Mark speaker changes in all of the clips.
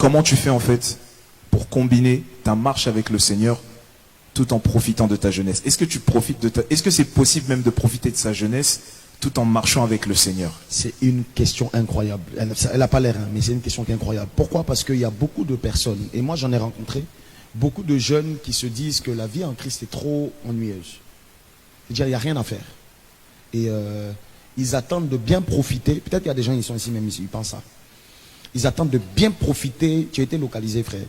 Speaker 1: comment tu fais en fait pour combiner ta marche avec le Seigneur tout en profitant de ta jeunesse? Est-ce que tu profites est-ce que c'est possible même de profiter de sa jeunesse tout en marchant avec le Seigneur?
Speaker 2: C'est une question incroyable. Elle n'a pas l'air, hein, mais c'est une question qui est incroyable. Pourquoi? Parce qu'il y a beaucoup de personnes, et moi j'en ai rencontré, beaucoup de jeunes qui se disent que la vie en Christ est trop ennuyeuse. C'est-à-dire, il n'y a rien à faire. Et ils attendent de bien profiter. Peut-être qu'il y a des gens qui sont ici, même ici, ils pensent ça. Ils attendent de bien profiter. Tu as été localisé, frère.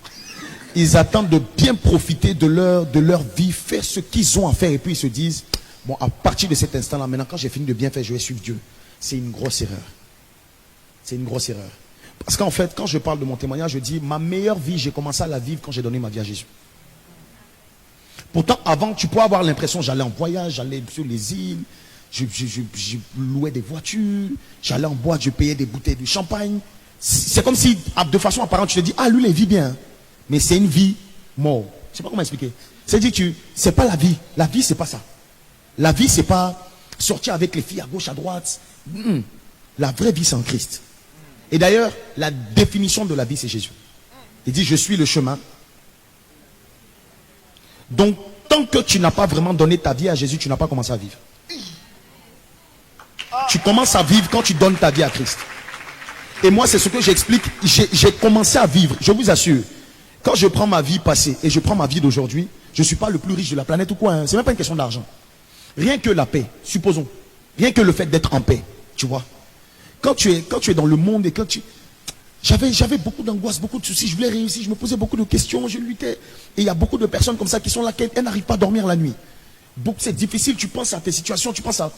Speaker 2: Ils attendent de bien profiter de leur vie, faire ce qu'ils ont à faire. Et puis ils se disent, bon, à partir de cet instant-là, maintenant, quand j'ai fini de bien faire, je vais suivre Dieu. C'est une grosse erreur. C'est une grosse erreur. Parce qu'en fait, quand je parle de mon témoignage, je dis, ma meilleure vie, j'ai commencé à la vivre quand j'ai donné ma vie à Jésus. Pourtant, avant, tu peux avoir l'impression, j'allais en voyage, j'allais sur les îles, je louais des voitures, j'allais en boîte, je payais des bouteilles de champagne. C'est comme si, de façon apparente, tu te dis, ah, lui, il vit bien. Mais c'est une vie mort. Je sais pas comment expliquer. C'est-à-dire que c'est pas la vie. La vie, c'est pas ça. La vie, c'est pas sortir avec les filles à gauche, à droite. La vraie vie, c'est en Christ. Et d'ailleurs, la définition de la vie, c'est Jésus. Il dit, je suis le chemin. Donc, tant que tu n'as pas vraiment donné ta vie à Jésus, tu n'as pas commencé à vivre. Tu commences à vivre quand tu donnes ta vie à Christ. Et moi, c'est ce que j'explique. J'ai commencé à vivre, je vous assure. Quand je prends ma vie passée et je prends ma vie d'aujourd'hui, je ne suis pas le plus riche de la planète ou quoi. Hein. C'est même pas une question d'argent. Rien que la paix, supposons. Rien que le fait d'être en paix, tu vois. Quand tu es dans le monde et quand tu... J'avais beaucoup d'angoisse, beaucoup de soucis, je voulais réussir, je me posais beaucoup de questions, je luttais. Et il y a beaucoup de personnes comme ça qui sont là, elles n'arrivent pas à dormir la nuit. C'est difficile, tu penses à tes situations, tu penses à...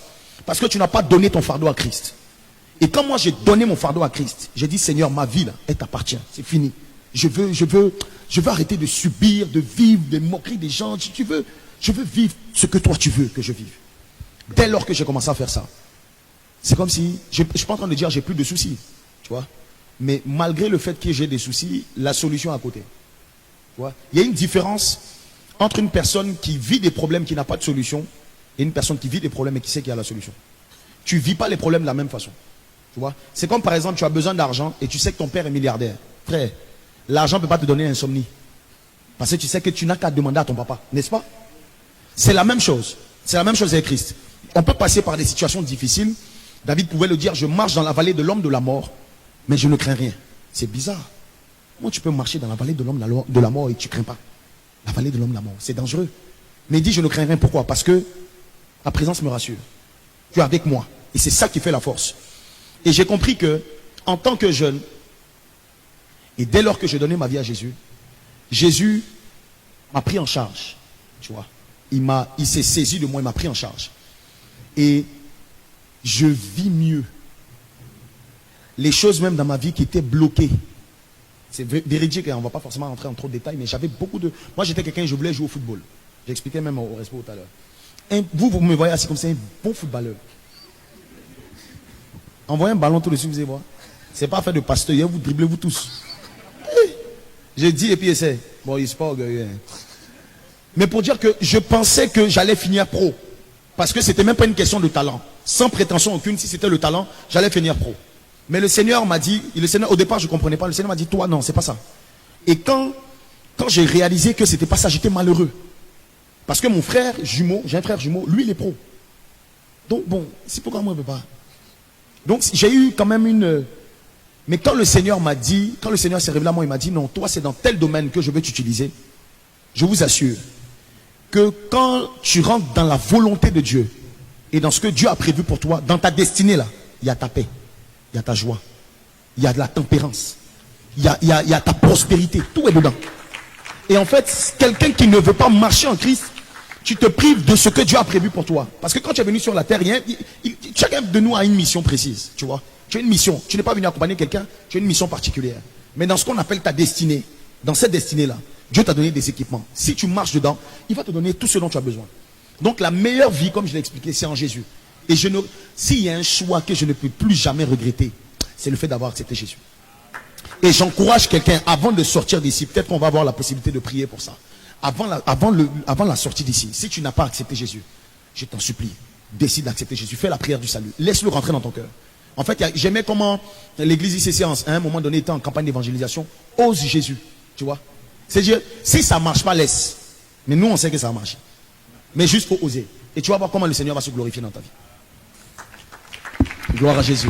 Speaker 2: Parce que tu n'as pas donné ton fardeau à Christ. Et quand moi j'ai donné mon fardeau à Christ, j'ai dit, Seigneur, ma vie là, elle t'appartient, c'est fini. Je veux arrêter de subir, de vivre des moqueries des gens. Je veux vivre ce que toi tu veux que je vive. Dès lors que j'ai commencé à faire ça, c'est comme si, je ne suis pas en train de dire j'ai plus de soucis, tu vois. Mais malgré le fait que j'ai des soucis, la solution est à côté. Tu vois. Il y a une différence entre une personne qui vit des problèmes qui n'a pas de solution et une personne qui vit des problèmes et qui sait qu'il y a la solution. Tu ne vis pas les problèmes de la même façon. Tu vois. C'est comme par exemple, tu as besoin d'argent et tu sais que ton père est milliardaire. Frère, l'argent ne peut pas te donner insomnie. Parce que tu sais que tu n'as qu'à demander à ton papa, n'est-ce pas? C'est la même chose. C'est la même chose avec Christ. On peut passer par des situations difficiles. David pouvait le dire, je marche dans la vallée de l'homme de la mort, mais je ne crains rien. C'est bizarre. Comment tu peux marcher dans la vallée de l'homme de la mort et tu ne crains pas? La vallée de l'homme de la mort, c'est dangereux. Mais il dit, je ne crains rien. Pourquoi? Parce que la présence me rassure. Tu es avec moi. Et c'est ça qui fait la force. Et j'ai compris que, en tant que jeune, et dès lors que j'ai donné ma vie à Jésus, Jésus m'a pris en charge. Tu vois. Il s'est saisi de moi, il m'a pris en charge. Et je vis mieux. Les choses même dans ma vie qui étaient bloquées. C'est véridique, on ne va pas forcément rentrer en trop de détails, mais j'avais beaucoup de... Moi j'étais quelqu'un, je voulais jouer au football. J'expliquais même au Respo tout à l'heure. Vous me voyez assis comme ça, un bon footballeur. Envoyez un ballon tout de suite, vous allez voir. C'est pas fait de pasteur, vous dribblez vous tous. J'ai dit et puis essaie. Bon, il se pas orgueilleux. Mais pour dire que je pensais que j'allais finir pro. Parce que c'était même pas une question de talent. Sans prétention aucune, si c'était le talent, j'allais finir pro. Mais le Seigneur m'a dit, au départ je ne comprenais pas, le Seigneur m'a dit, toi non, c'est pas ça. Et quand j'ai réalisé que c'était pas ça, j'étais malheureux. Parce que mon frère jumeau, j'ai un frère jumeau, lui il est pro. Donc bon, c'est pourquoi moi je ne peux pas. Donc j'ai eu quand même une... Mais quand le Seigneur m'a dit, quand le Seigneur s'est révélé à moi, il m'a dit, non, toi c'est dans tel domaine que je veux t'utiliser. Je vous assure que quand tu rentres dans la volonté de Dieu et dans ce que Dieu a prévu pour toi, dans ta destinée là, il y a ta paix, il y a ta joie, il y a de la tempérance, il y a ta prospérité, tout est dedans. Et en fait, quelqu'un qui ne veut pas marcher en Christ, tu te prives de ce que Dieu a prévu pour toi. Parce que quand tu es venu sur la terre, chacun de nous a une mission précise, tu vois. Tu as une mission, tu n'es pas venu accompagner quelqu'un, tu as une mission particulière. Mais dans ce qu'on appelle ta destinée, dans cette destinée-là, Dieu t'a donné des équipements. Si tu marches dedans, il va te donner tout ce dont tu as besoin. Donc la meilleure vie, comme je l'ai expliqué, c'est en Jésus. Et s'il y a un choix que je ne peux plus jamais regretter, c'est le fait d'avoir accepté Jésus. Et j'encourage quelqu'un, avant de sortir d'ici, peut-être qu'on va avoir la possibilité de prier pour ça. Avant la sortie d'ici, si tu n'as pas accepté Jésus, je t'en supplie, décide d'accepter Jésus. Fais la prière du salut. Laisse-le rentrer dans ton cœur. En fait, j'aimais comment l'église ICC, à un moment donné, était en campagne d'évangélisation. Ose Jésus. Tu vois? C'est-à-dire, si ça marche pas, laisse. Mais nous, on sait que ça marche. Mais juste faut oser. Et tu vas voir comment le Seigneur va se glorifier dans ta vie. Gloire à Jésus.